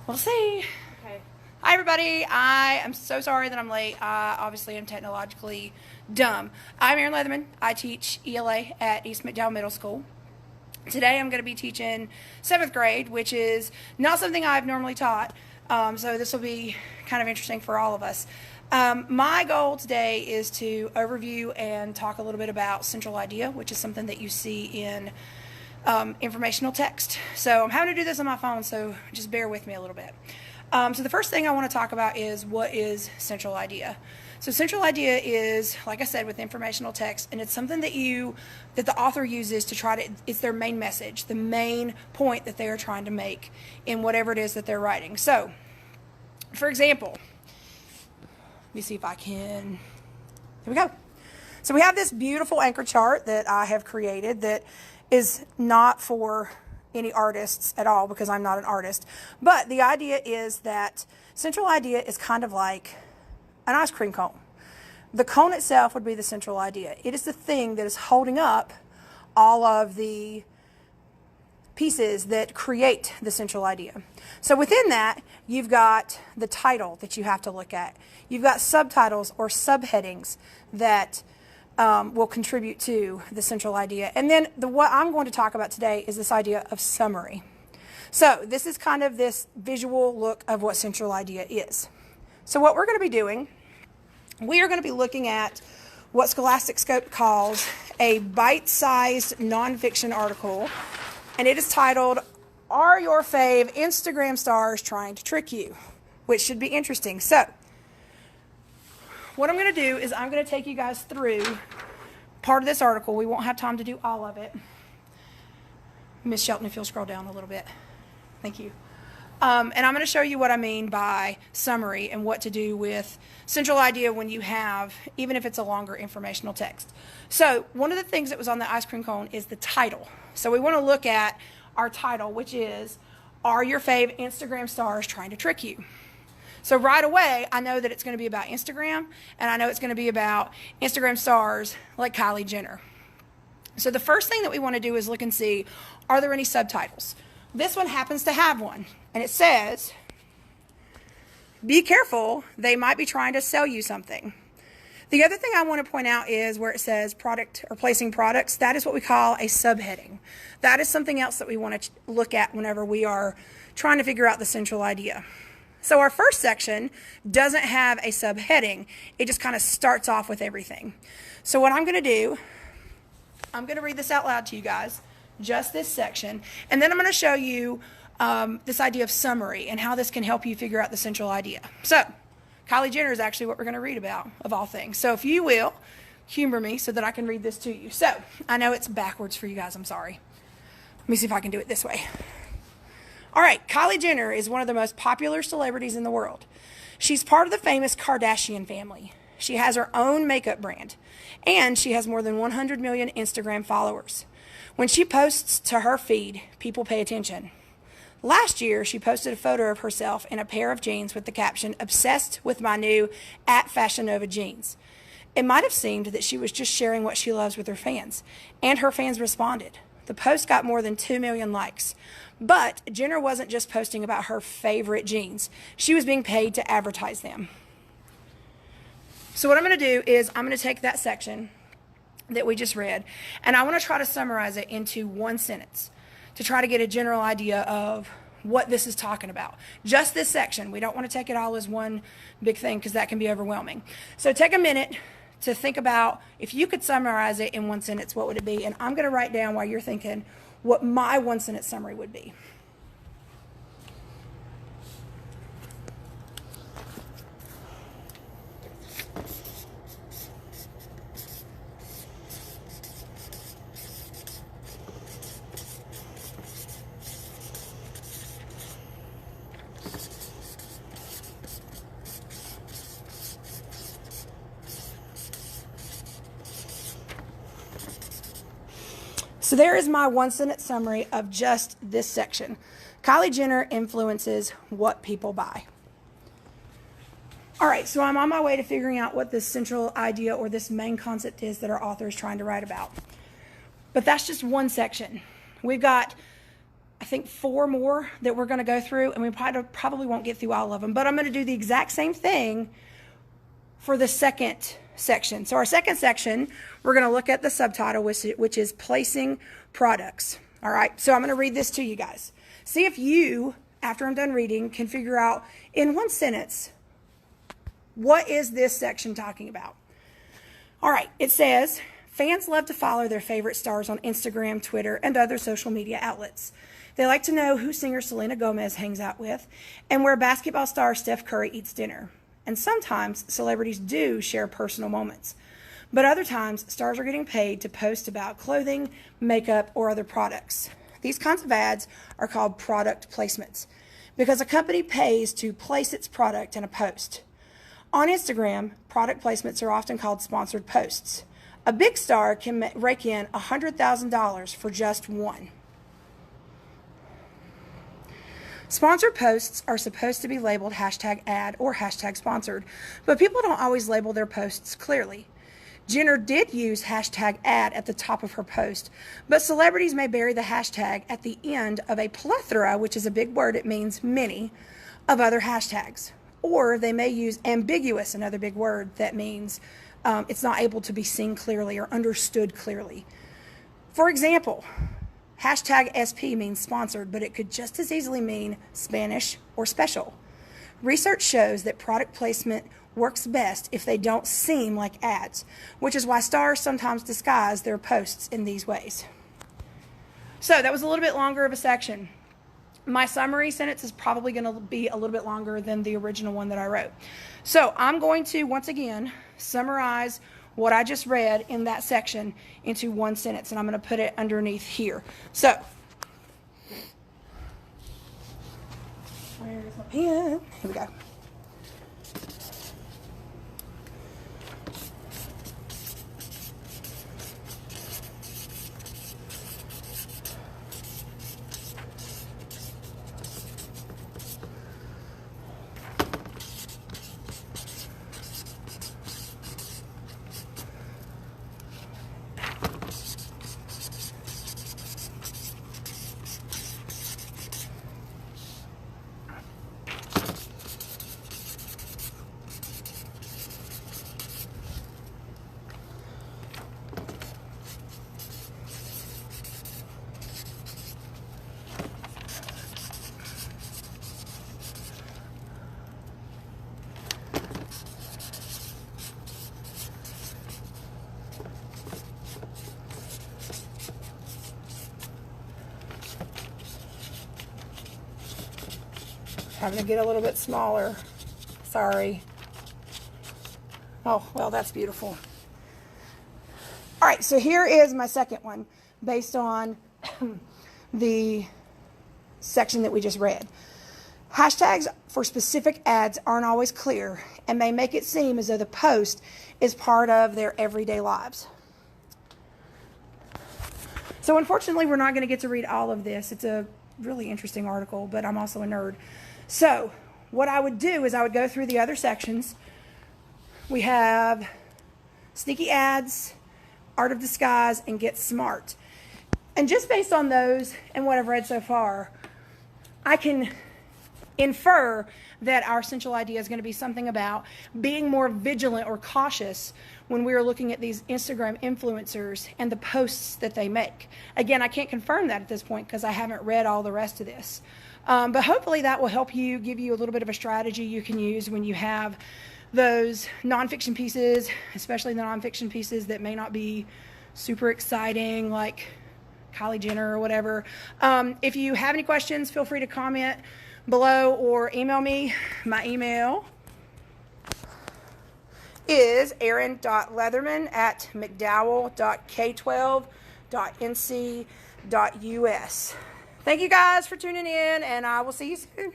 We'll see. Okay. Hi, everybody. I am so sorry that I'm late. I obviously am technologically dumb. I'm Erin Leatherman. I teach ELA at East McDowell Middle School. Today I'm going to be teaching 7th grade, which is not something I've normally taught. So this will be kind of interesting for all of us. My goal today is to overview and talk a little bit about central idea, which is something that you see in informational text. So I'm having to do this on my phone, so just bear with me a little bit. So the first thing I want to talk about is what is central idea. So central idea is, like I said, with informational text, and it's something that the author uses to try to, it's their main message, the main point that they are trying to make in whatever it is that they're writing. So, for example, let me see if I can, here we go. So we have this beautiful anchor chart that I have created that is not for any artists at all because I'm not an artist. But the idea is that central idea is kind of like an ice cream cone. The cone itself would be the central idea. It is the thing that is holding up all of the pieces that create the central idea. So within that, you've got the title that you have to look at. You've got subtitles or subheadings that will contribute to the central idea. And then what I'm going to talk about today is this idea of summary. So this is kind of this visual look of what central idea is. So what we're going to be doing, we are going to be looking at what Scholastic Scope calls a bite-sized nonfiction article, and it is titled, "Are Your Fave Instagram Stars Trying to Trick You?" Which should be interesting. So what I'm going to do is I'm going to take you guys through part of this article. We won't have time to do all of it. Miss Shelton, if you'll scroll down a little bit. Thank you. And I'm going to show you what I mean by summary and what to do with central idea when you have, even if it's a longer informational text. So one of the things that was on the ice cream cone is the title. So we want to look at our title, which is, "Are Your Fave Instagram Stars Trying to Trick You?" So right away, I know that it's going to be about Instagram, and I know it's going to be about Instagram stars like Kylie Jenner. So the first thing that we want to do is look and see, are there any subtitles? This one happens to have one, and it says, "Be careful, they might be trying to sell you something." The other thing I want to point out is where it says product or placing products, that is what we call a subheading. That is something else that we want to look at whenever we are trying to figure out the central idea. So our first section doesn't have a subheading. It just kind of starts off with everything. So what I'm going to do, I'm going to read this out loud to you guys, just this section, and then I'm going to show you this idea of summary and how this can help you figure out the central idea. So Kylie Jenner is actually what we're going to read about, of all things. So if you will, humor me so that I can read this to you. So I know it's backwards for you guys. I'm sorry. Let me see if I can do it this way. All right, Kylie Jenner is one of the most popular celebrities in the world. She's part of the famous Kardashian family. She has her own makeup brand, and she has more than 100 million Instagram followers. When she posts to her feed, people pay attention. Last year, she posted a photo of herself in a pair of jeans with the caption, "Obsessed with my new @FashionNova jeans." It might have seemed that she was just sharing what she loves with her fans, and her fans responded. The post got more than 2 million likes. But Jenner wasn't just posting about her favorite jeans. She was being paid to advertise them. So what I'm going to do is I'm going to take that section that we just read, and I want to try to summarize it into one sentence to try to get a general idea of what this is talking about. Just this section. We don't want to take it all as one big thing because that can be overwhelming. So take a minute to think about, if you could summarize it in one sentence, what would it be? And I'm going to write down while you're thinking what my one sentence summary would be. So there is my one-sentence summary of just this section. Kylie Jenner influences what people buy. All right, so I'm on my way to figuring out what this central idea or this main concept is that our author is trying to write about. But that's just one section. We've got I think 4 more that we're going to go through, and we probably won't get through all of them, but I'm going to do the exact same thing for the second section. So our second section, we're going to look at the subtitle, which is placing products. All right, so I'm going to read this to you guys. See if you, after I'm done reading, can figure out in one sentence, what is this section talking about? All right, it says, fans love to follow their favorite stars on Instagram, Twitter, and other social media outlets. They like to know who singer Selena Gomez hangs out with and where basketball star Steph Curry eats dinner. And sometimes celebrities do share personal moments. But other times, stars are getting paid to post about clothing, makeup, or other products. These kinds of ads are called product placements because a company pays to place its product in a post. On Instagram, product placements are often called sponsored posts. A big star can rake in $100,000 for just one. Sponsored posts are supposed to be labeled #ad or #sponsored, but people don't always label their posts clearly. Jenner did use #ad at the top of her post, but celebrities may bury the hashtag at the end of a plethora, which is a big word, it means many, of other hashtags. Or they may use ambiguous, another big word that means it's not able to be seen clearly or understood clearly. For example, #SP means sponsored, but it could just as easily mean Spanish or special. Research shows that product placement works best if they don't seem like ads, which is why stars sometimes disguise their posts in these ways. So that was a little bit longer of a section. My summary sentence is probably going to be a little bit longer than the original one that I wrote. So I'm going to, once again, summarize what I just read in that section into one sentence, and I'm going to put it underneath here. So, where's my pen? Here we go. Having to get a little bit smaller. Sorry. Oh, well, that's beautiful. All right, so here is my second one based on the section that we just read. Hashtags for specific ads aren't always clear and may make it seem as though the post is part of their everyday lives. So unfortunately, we're not going to get to read all of this. It's a really interesting article, but I'm also a nerd. So what I would do is I would go through the other sections. We have sneaky ads, art of disguise, and get smart. And just based on those and what I've read so far, I can infer that our central idea is going to be something about being more vigilant or cautious when we are looking at these Instagram influencers and the posts that they make. Again, I can't confirm that at this point because I haven't read all the rest of this. But hopefully that will help you, give you a little bit of a strategy you can use when you have those nonfiction pieces, especially the nonfiction pieces that may not be super exciting, like Kylie Jenner or whatever. If you have any questions, feel free to comment below or email me. My email is erin.leatherman@mcdowell.k12.nc.us. Thank you guys for tuning in, and I will see you soon.